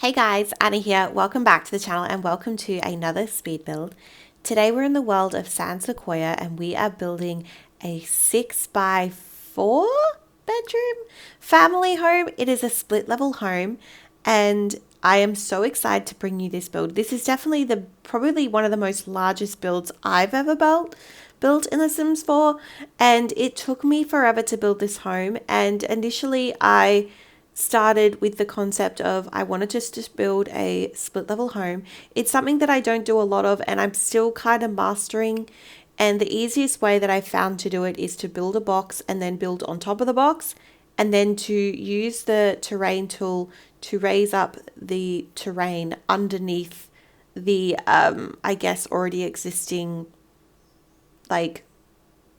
Hey guys, Anna here. Welcome back to the channel and welcome to another speed build. Today we're in the world of San Sequoia and we are building a 6x4 bedroom family home. It is a split level home and I am so excited to bring you this build. This is definitely probably one of the most largest builds I've ever built in The Sims 4, and it took me forever to build this home. And initially I started with the concept of I wanted just to build a split level home. It's something that I don't do a lot of and I'm still kind of mastering. And the easiest way that I found to do it is to build a box and then build on top of the box, and then to use the terrain tool to raise up the terrain underneath the I guess already existing like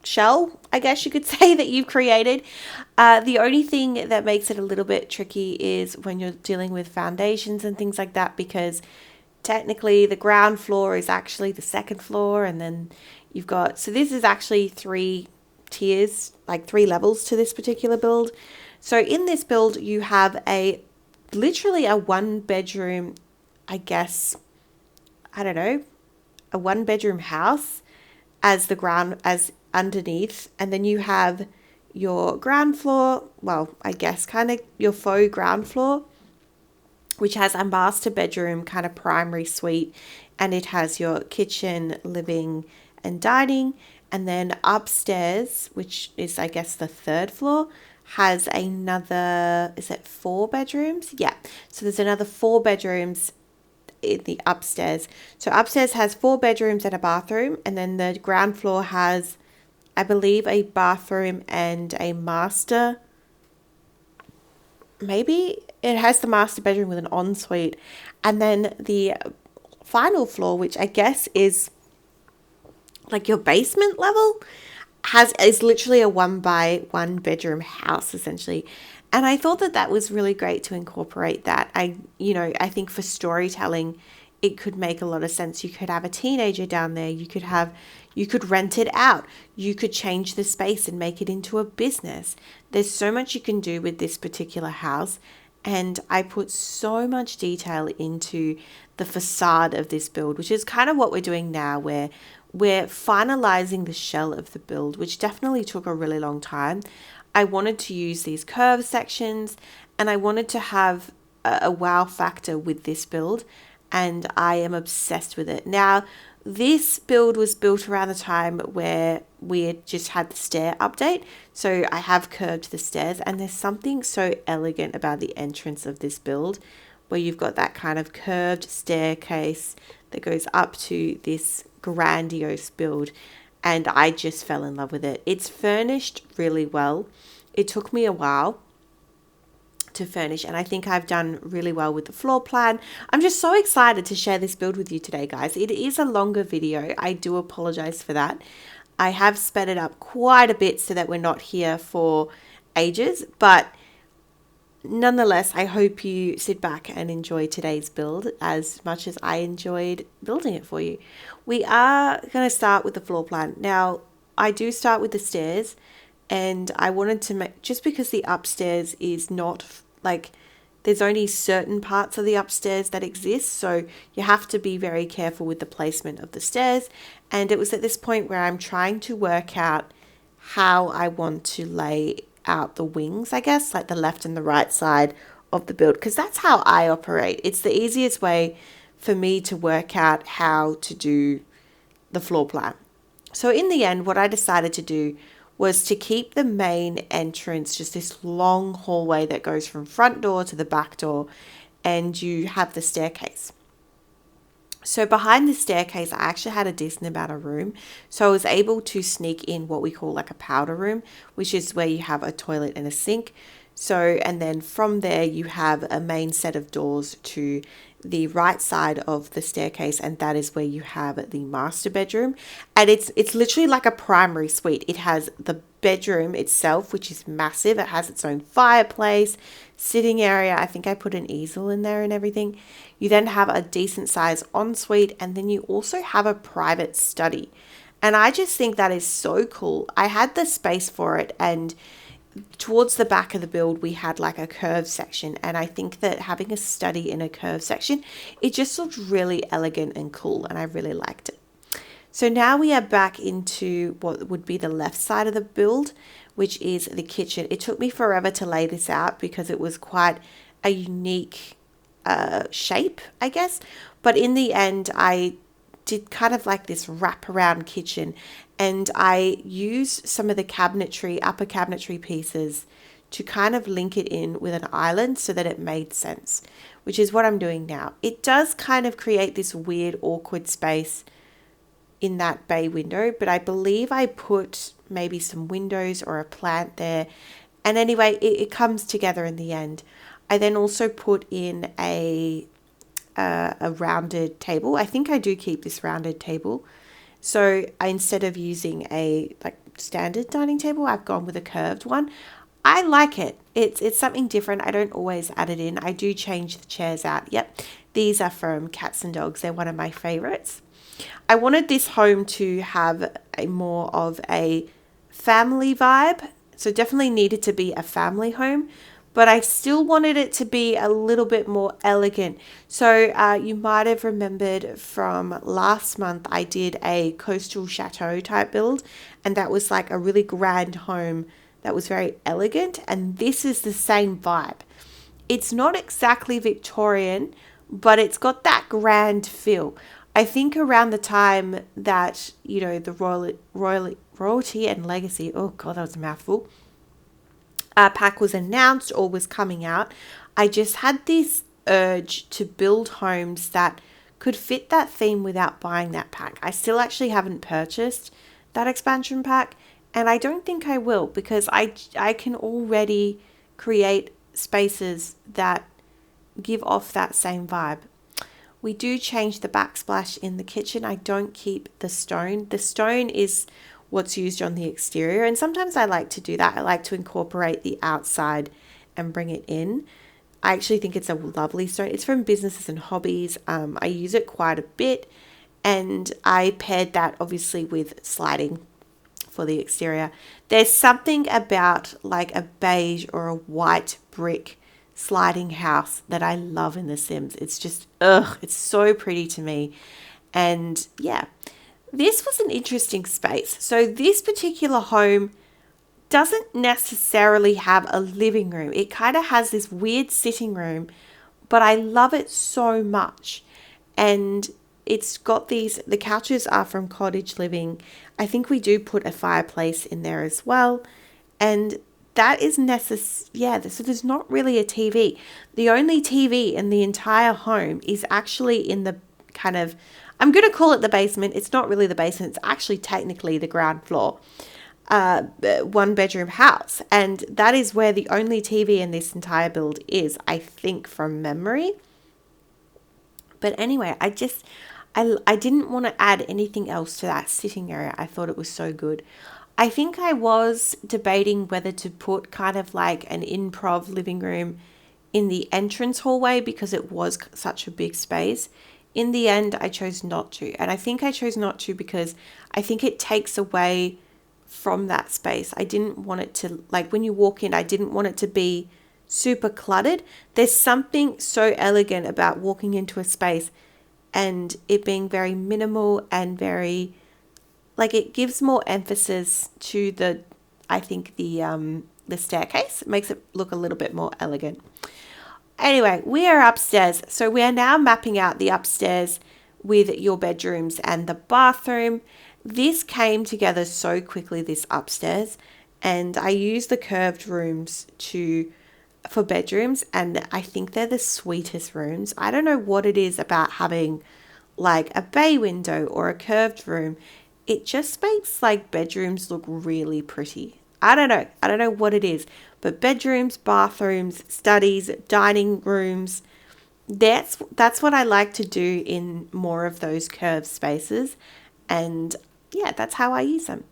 shell, I guess you could say, that you've created. The only thing that makes it a little bit tricky is when you're dealing with foundations and things like that, because technically the ground floor is actually the second floor, and then you've got, so this is actually 3 tiers, like 3 levels to this particular build. So in this build you have literally a 1 bedroom, I guess, I don't know, a 1 bedroom house as the ground, as underneath, and then you have your ground floor, well, I guess kind of your faux ground floor, which has a master bedroom kind of primary suite, and it has your kitchen, living and dining. And then upstairs, which is I guess the third floor, has another, is it 4 bedrooms? Yeah, so there's another 4 bedrooms in the upstairs. So upstairs has 4 bedrooms and a bathroom, and then the ground floor has, I believe, a bathroom and a master. Maybe it has the master bedroom with an ensuite. And then the final floor, which I guess is like your basement level, is literally a 1 by 1 bedroom house essentially. And I thought that was really great to incorporate that. I think for storytelling it could make a lot of sense. You could have a teenager down there, you could rent it out, you could change the space and make it into a business. There's so much you can do with this particular house, and I put so much detail into the facade of this build, which is kind of what we're doing now, where we're finalizing the shell of the build, which definitely took a really long time. I wanted to use these curved sections and I wanted to have a wow factor with this build, and I am obsessed with it. Now, this build was built around the time where we had just had the stair update. So I have curved the stairs, and there's something so elegant about the entrance of this build, where you've got that kind of curved staircase that goes up to this grandiose build, and I just fell in love with it. It's furnished really well. It took me a while to furnish, and I think I've done really well with the floor plan. I'm just so excited to share this build with you today, guys. It is a longer video. I do apologize for that. I have sped it up quite a bit so that we're not here for ages, but nonetheless, I hope you sit back and enjoy today's build as much as I enjoyed building it for you. We are going to start with the floor plan. Now, I do start with the stairs, and I wanted to make, just because the upstairs is not like, there's only certain parts of the upstairs that exist, so you have to be very careful with the placement of the stairs. And it was at this point where I'm trying to work out how I want to lay out the wings, I guess, like the left and the right side of the build, because that's how I operate. It's the easiest way for me to work out how to do the floor plan. So in the end, what I decided to do was to keep the main entrance just this long hallway that goes from front door to the back door, and you have the staircase. So behind the staircase, I actually had a decent amount of room. So I was able to sneak in what we call like a powder room, which is where you have a toilet and a sink. So, and then from there you have a main set of doors to the right side of the staircase, and that is where you have the master bedroom. And it's literally like a primary suite. It has the bedroom itself, which is massive. It has its own fireplace, sitting area. I think I put an easel in there and everything. You then have a decent size ensuite, and then you also have a private study. And I just think that is so cool. I had the space for it, and towards the back of the build, we had like a curved section. And I think that having a study in a curved section, it just looked really elegant and cool. And I really liked it. So now we are back into what would be the left side of the build, which is the kitchen. It took me forever to lay this out because it was quite a unique shape, I guess. But in the end, I did kind of like this wraparound kitchen, and I used some of the cabinetry, upper cabinetry pieces to kind of link it in with an island so that it made sense, which is what I'm doing now. It does kind of create this weird, awkward space in that bay window, but I believe I put maybe some windows or a plant there. And anyway, it comes together in the end. I then also put in a rounded table. I think I do keep this rounded table. So instead of using a like standard dining table, I've gone with a curved one. I like it. It's something different. I don't always add it in. I do change the chairs out. Yep, these are from Cats and Dogs. They're one of my favorites. I wanted this home to have a more of a family vibe. So definitely needed to be a family home, but I still wanted it to be a little bit more elegant. So you might have remembered from last month, I did a coastal chateau type build, and that was like a really grand home that was very elegant. And this is the same vibe. It's not exactly Victorian, but it's got that grand feel. I think around the time that, you know, the Royalty and Legacy, oh God, that was a mouthful, pack was announced or was coming out, I just had this urge to build homes that could fit that theme without buying that pack. I still actually haven't purchased that expansion pack, and I don't think I will, because I can already create spaces that give off that same vibe. We do change the backsplash in the kitchen. I don't keep the stone. The stone is what's used on the exterior, and sometimes I like to do that. I like to incorporate the outside and bring it in. I actually think it's a lovely stone. It's from Businesses and Hobbies. I use it quite a bit, and I paired that obviously with sliding for the exterior. There's something about like a beige or a white brick sliding house that I love in The Sims. It's just, it's so pretty to me. And yeah, this was an interesting space. So this particular home doesn't necessarily have a living room. It kind of has this weird sitting room, but I love it so much. And it's got the couches are from Cottage Living. I think we do put a fireplace in there as well. And that is necessary. Yeah, so there's not really a TV. The only TV in the entire home is actually in the kind of, I'm going to call it the basement. It's not really the basement. It's actually technically the ground floor, one bedroom house. And that is where the only TV in this entire build is, I think, from memory. But anyway, I didn't want to add anything else to that sitting area. I thought it was so good. I think I was debating whether to put kind of like an improv living room in the entrance hallway because it was such a big space. In the end, I chose not to. And I think I chose not to because I think it takes away from that space. I didn't want it to, like when you walk in, I didn't want it to be super cluttered. There's something so elegant about walking into a space and it being very minimal and very, like, it gives more emphasis to the staircase. It makes it look a little bit more elegant. Anyway, we are upstairs. So we are now mapping out the upstairs with your bedrooms and the bathroom. This came together so quickly, this upstairs, and I use the curved rooms for bedrooms, and I think they're the sweetest rooms. I don't know what it is about having like a bay window or a curved room. It just makes like bedrooms look really pretty. I don't know what it is, but bedrooms, bathrooms, studies, dining rooms, that's what I like to do in more of those curved spaces. And yeah, that's how I use them.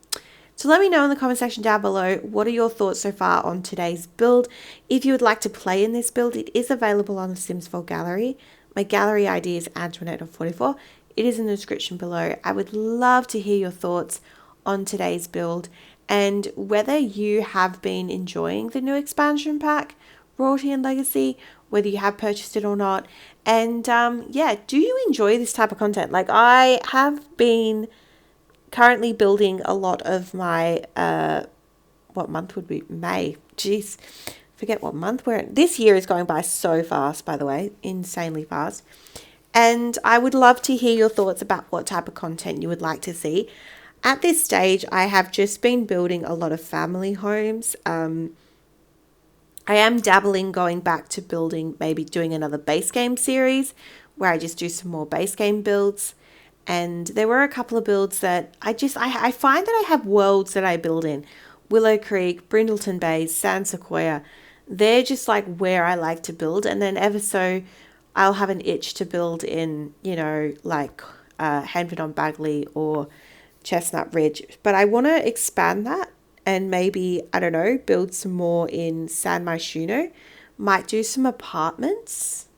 So let me know in the comment section down below, what are your thoughts so far on today's build? If you would like to play in this build, it is available on the Sims 4 gallery. My gallery ID is Antoinette44. It is in the description below. I would love to hear your thoughts on today's build. and whether you have been enjoying the new expansion pack, Royalty and Legacy, whether you have purchased it or not. And yeah, do you enjoy this type of content? Like, I have been currently building a lot of my, what month would be? May. Jeez, forget what month we're in. This year is going by so fast, by the way, insanely fast. And I would love to hear your thoughts about what type of content you would like to see. At this stage, I have just been building a lot of family homes. I am dabbling going back to building, maybe doing another base game series where I just do some more base game builds. And there were a couple of builds that I find that I have worlds that I build in. Willow Creek, Brindleton Bay, San Sequoia. They're just like where I like to build. And then ever so, I'll have an itch to build in, like Hanford on Bagley or Chestnut Ridge. But I want to expand that and maybe, I don't know, build some more in San Myshuno. Might do some apartments.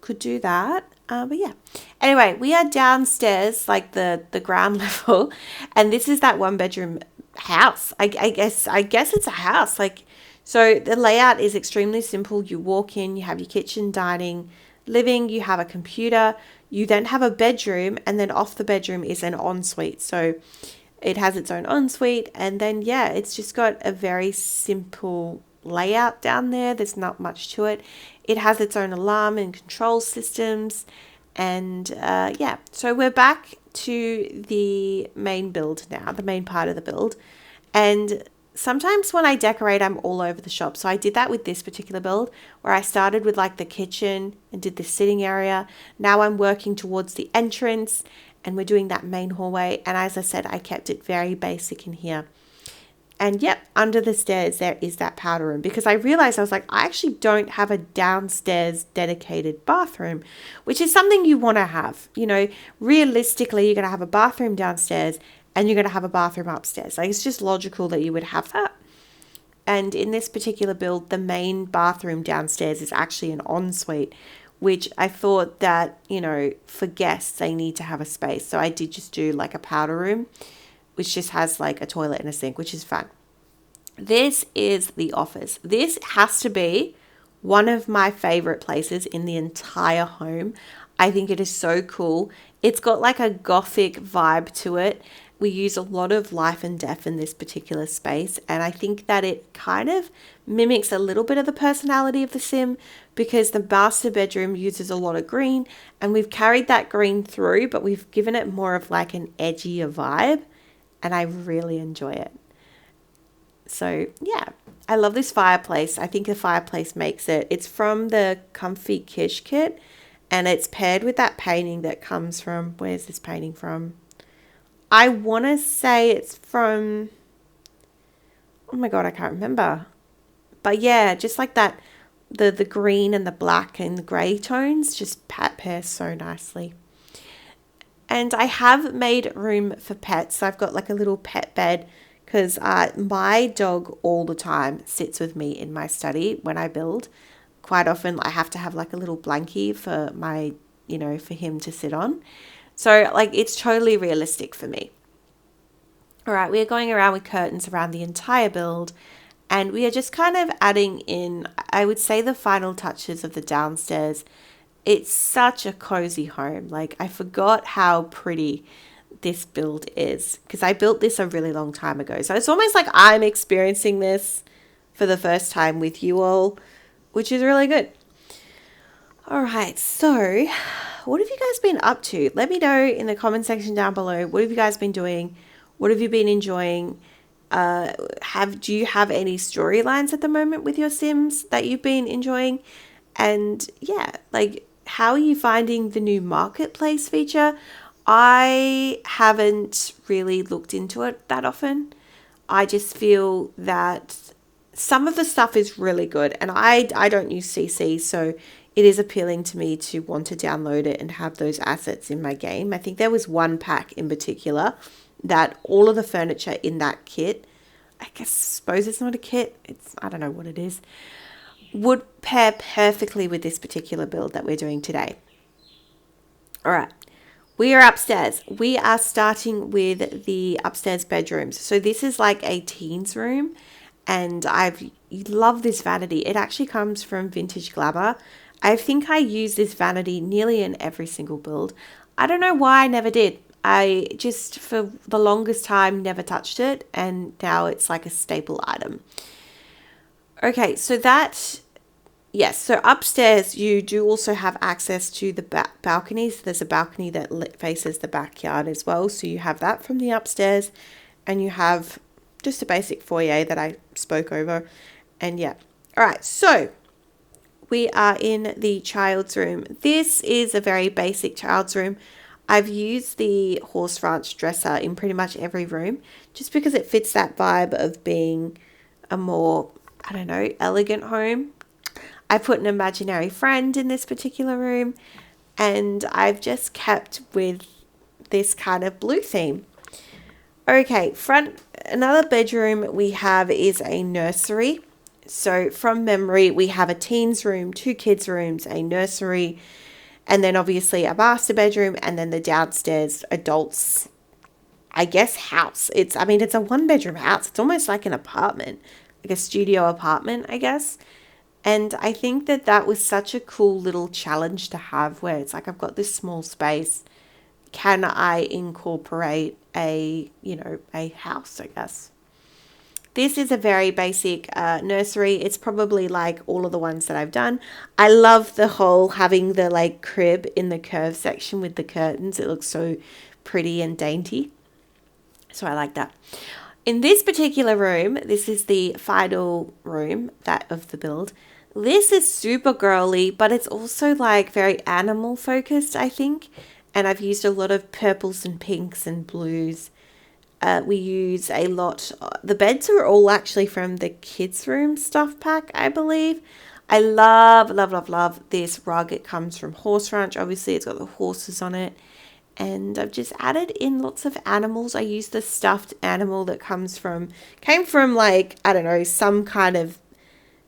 Could do that. But yeah. Anyway, we are downstairs, like the ground level. And this is that 1-bedroom house. I guess it's a house. Like, so the layout is extremely simple. You walk in, you have your kitchen, dining, living, you have a computer, you then have a bedroom, and then off the bedroom is an ensuite. So it has its own ensuite, and then yeah, it's just got a very simple layout down there. There's not much to it. It has its own alarm and control systems, and yeah, so we're back to the main build now, the main part of the build. And sometimes when I decorate, I'm all over the shop. So I did that with this particular build where I started with like the kitchen and did the sitting area. Now I'm working towards the entrance and we're doing that main hallway. And as I said, I kept it very basic in here. And yep, under the stairs, there is that powder room, because I realized, I was like, I actually don't have a downstairs dedicated bathroom, which is something you want to have. Realistically, you're going to have a bathroom downstairs and you're going to have a bathroom upstairs. Like, it's just logical that you would have that. And in this particular build, the main bathroom downstairs is actually an ensuite, which I thought that, for guests, they need to have a space. So I did just do like a powder room, which just has like a toilet and a sink, which is fun. This is the office. This has to be one of my favorite places in the entire home. I think it is so cool. It's got like a gothic vibe to it. We use a lot of life and death in this particular space, and I think that it kind of mimics a little bit of the personality of the sim, because the master bedroom uses a lot of green, and we've carried that green through, but we've given it more of like an edgier vibe, and I really enjoy it. So yeah, I love this fireplace. I think the fireplace makes it. It's from the Comfy Kish kit, and it's paired with that painting that comes from, where's this painting from? I want to say it's from, oh my God, I can't remember. But yeah, just like that, the green and the black and the grey tones just pair so nicely. And I have made room for pets. So I've got like a little pet bed, because my dog all the time sits with me in my study when I build. Quite often I have to have like a little blankie for my, for him to sit on. So like, it's totally realistic for me. All right, we are going around with curtains around the entire build, and we are just kind of adding in, I would say, the final touches of the downstairs. It's such a cozy home. Like, I forgot how pretty this build is, because I built this a really long time ago. So it's almost like I'm experiencing this for the first time with you all, which is really good. All right, so what have you guys been up to? Let me know in the comment section down below. What have you guys been doing? What have you been enjoying? Do you have any storylines at the moment with your Sims that you've been enjoying? And yeah, like, how are you finding the new marketplace feature? I haven't really looked into it that often. I just feel that some of the stuff is really good, and I don't use CC, so it is appealing to me to want to download it and have those assets in my game. I think there was one pack in particular that all of the furniture in that kit, suppose it's not a kit, I don't know what it is, would pair perfectly with this particular build that we're doing today. All right, We are upstairs. We are starting with the upstairs bedrooms. So this is like a teens room, and I've love this vanity. It actually comes from Vintage Glamour. I think I use this vanity nearly in every single build. I don't know why I never did. I just, for the longest time, never touched it, and now it's like a staple item. Okay, so that, yes, so upstairs you do also have access to the balconies. There's a balcony that faces the backyard as well, so you have that from the upstairs, and you have just a basic foyer that I spoke over, and yeah. All right, so we are in the child's room. This is a very basic child's room. I've used the horse ranch dresser in pretty much every room just because it fits that vibe of being a more, I don't know, elegant home. I put an imaginary friend in this particular room, and I've just kept with this kind of blue theme. Okay, another bedroom we have is a nursery. So from memory, we have a teens room, 2 kids rooms, a nursery, and then obviously a master bedroom, and then the downstairs adults, I guess, house. It's a 1-bedroom house. It's almost like an apartment, like a studio apartment, I guess. And I think that was such a cool little challenge to have, where it's like, I've got this small space. Can I incorporate a house, I guess? This is a very basic nursery. It's probably like all of the ones that I've done. I love the whole having the like crib in the curve section with the curtains. It looks so pretty and dainty. So I like that. In this particular room, this is the final room of the build. This is super girly, but it's also like very animal focused, I think. And I've used a lot of purples and pinks and blues. We use a lot. The beds are all actually from the kids' room stuff pack, I believe. I love, love, love, love this rug. It comes from Horse Ranch. Obviously, it's got the horses on it. And I've just added in lots of animals. I used the stuffed animal that came from like, I don't know, some kind of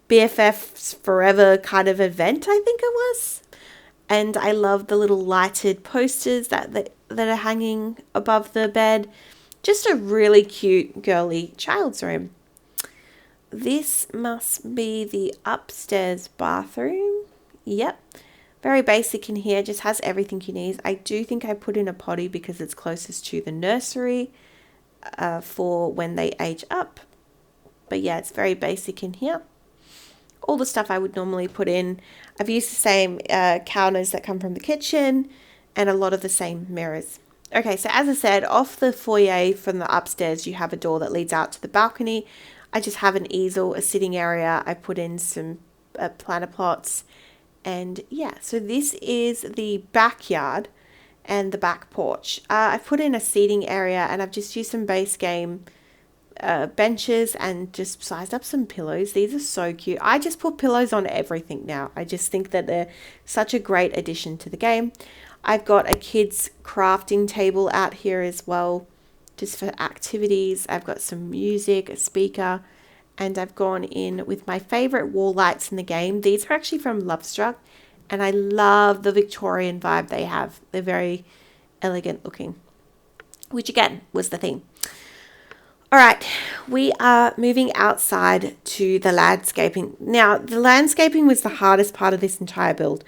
BFF's Forever kind of event, I think it was. And I love the little lighted posters that are hanging above the bed. Just a really cute, girly child's room. This must be the upstairs bathroom. Yep. Very basic in here. Just has everything you need. I do think I put in a potty because it's closest to the nursery for when they age up. But yeah, it's very basic in here. All the stuff I would normally put in. I've used the same counters that come from the kitchen and a lot of the same mirrors. Okay, so as I said, off the foyer from the upstairs, you have a door that leads out to the balcony. I just have an easel, a sitting area. I put in some planter plots. And yeah, so this is the backyard and the back porch. I've put in a seating area, and I've just used some base game benches and just sized up some pillows. These are so cute. I just put pillows on everything now. I just think that they're such a great addition to the game. I've got a kids crafting table out here as well, just for activities. I've got some music, a speaker, and I've gone in with my favorite wall lights in the game. These are actually from Lovestruck, and I love the Victorian vibe they have. They're very elegant looking, which again was the theme. All right, we are moving outside to the landscaping. Now, the landscaping was the hardest part of this entire build.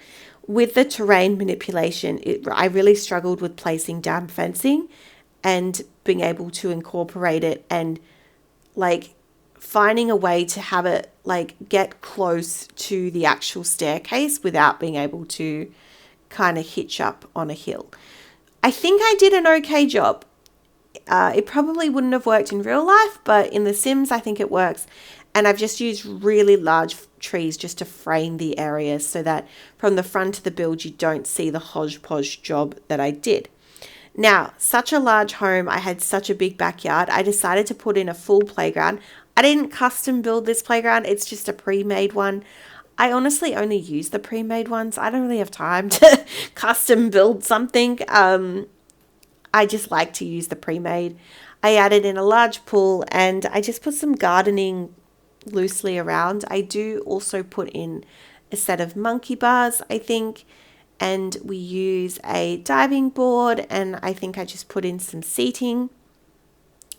With the terrain manipulation, I really struggled with placing down fencing and being able to incorporate it and like finding a way to have it like get close to the actual staircase without being able to kind of hitch up on a hill. I think I did an okay job. It probably wouldn't have worked in real life, but in The Sims, I think it works. And I've just used really large trees just to frame the areas so that from the front of the build, you don't see the hodgepodge job that I did. Now, such a large home, I had such a big backyard, I decided to put in a full playground. I didn't custom build this playground, it's just a pre-made one. I honestly only use the pre-made ones. I don't really have time to custom build something. I just like to use the pre-made. I added in a large pool and I just put some gardening loosely around. I do also put in a set of monkey bars, I think, and we use a diving board, and I think I just put in some seating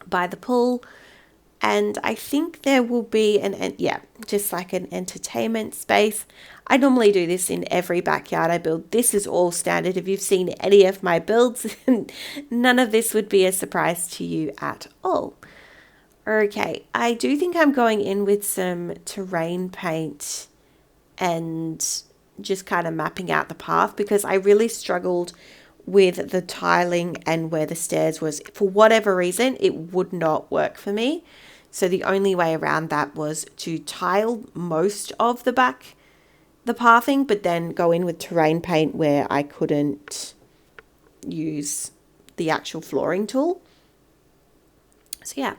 by the pool. And I think there will be just like an entertainment space. I normally do this in every backyard I build. This is all standard. If you've seen any of my builds, none of this would be a surprise to you at all. Okay, I do think I'm going in with some terrain paint and just kind of mapping out the path, because I really struggled with the tiling and where the stairs was. For whatever reason, it would not work for me. So the only way around that was to tile most of the pathing, but then go in with terrain paint where I couldn't use the actual flooring tool. So yeah.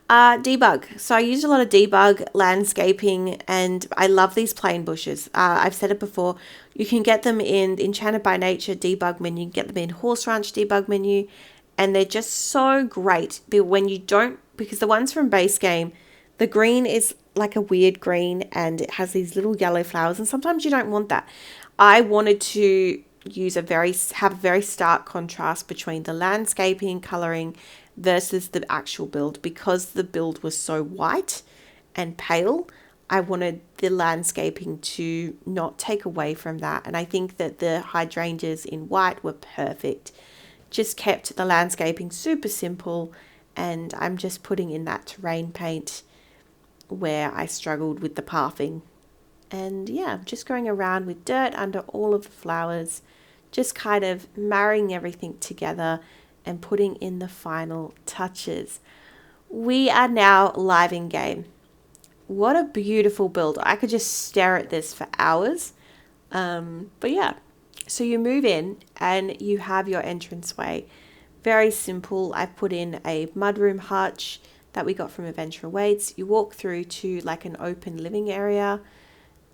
Debug. So I use a lot of debug landscaping, and I love these plain bushes. I've said it before. You can get them in Enchanted by Nature debug menu. You can get them in Horse Ranch debug menu, and they're just so great. When you don't, because the ones from base game, the green is like a weird green, and it has these little yellow flowers, and sometimes you don't want that. I wanted to have a very stark contrast between the landscaping coloring versus the actual build. Because the build was so white and pale, I wanted the landscaping to not take away from that. And I think that the hydrangeas in white were perfect. Just kept the landscaping super simple, and I'm just putting in that terrain paint where I struggled with the pathing. And yeah, just going around with dirt under all of the flowers, just kind of marrying everything together and putting in the final touches. We are now live in game. What a beautiful build. I could just stare at this for hours. But yeah, so you move in and you have your entranceway. Very simple. I've put in a mudroom hutch that we got from Adventure Awaits. You walk through to like an open living area,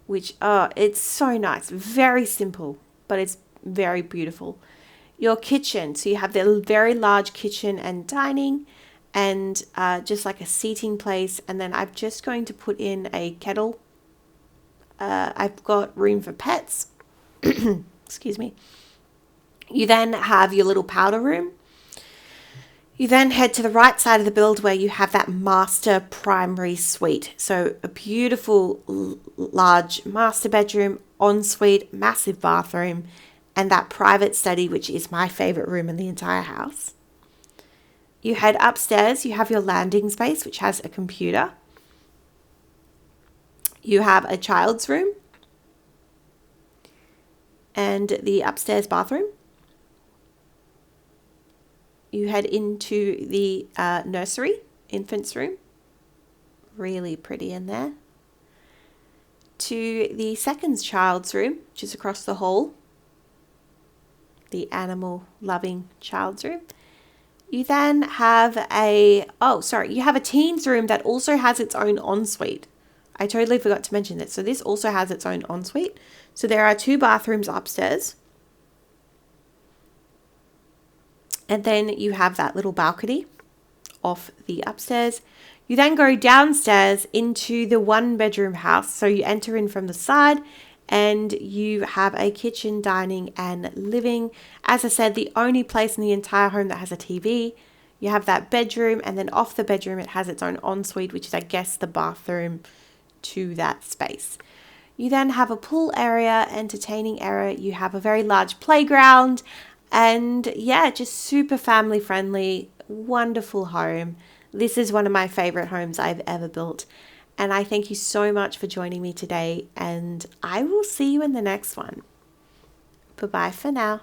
which, it's so nice. Very simple, but it's very beautiful. Your kitchen. So you have the very large kitchen and dining, and just like a seating place. And then I'm just going to put in a kettle. I've got room for pets. Excuse me. You then have your little powder room. You then head to the right side of the build where you have that master primary suite. So a beautiful large master bedroom, ensuite, massive bathroom, and that private study, which is my favorite room in the entire house. You head upstairs, you have your landing space, which has a computer. You have a child's room and the upstairs bathroom. You head into the nursery, infant's room. Really pretty in there. To the second child's room, which is across the hall. The animal loving child's room. You then have you have a teen's room that also has its own ensuite. I totally forgot to mention this. So this also has its own ensuite. So there are 2 bathrooms upstairs. And then you have that little balcony off the upstairs. You then go downstairs into the 1-bedroom house. So you enter in from the side, and you have a kitchen, dining, and living. As I said, the only place in the entire home that has a TV. You have that bedroom, and then off the bedroom, it has its own ensuite, which is, I guess, the bathroom to that space. You then have a pool area, entertaining area. You have a very large playground, and yeah, just super family friendly, wonderful home. This is one of my favorite homes I've ever built. And I thank you so much for joining me today, and I will see you in the next one. Bye-bye for now.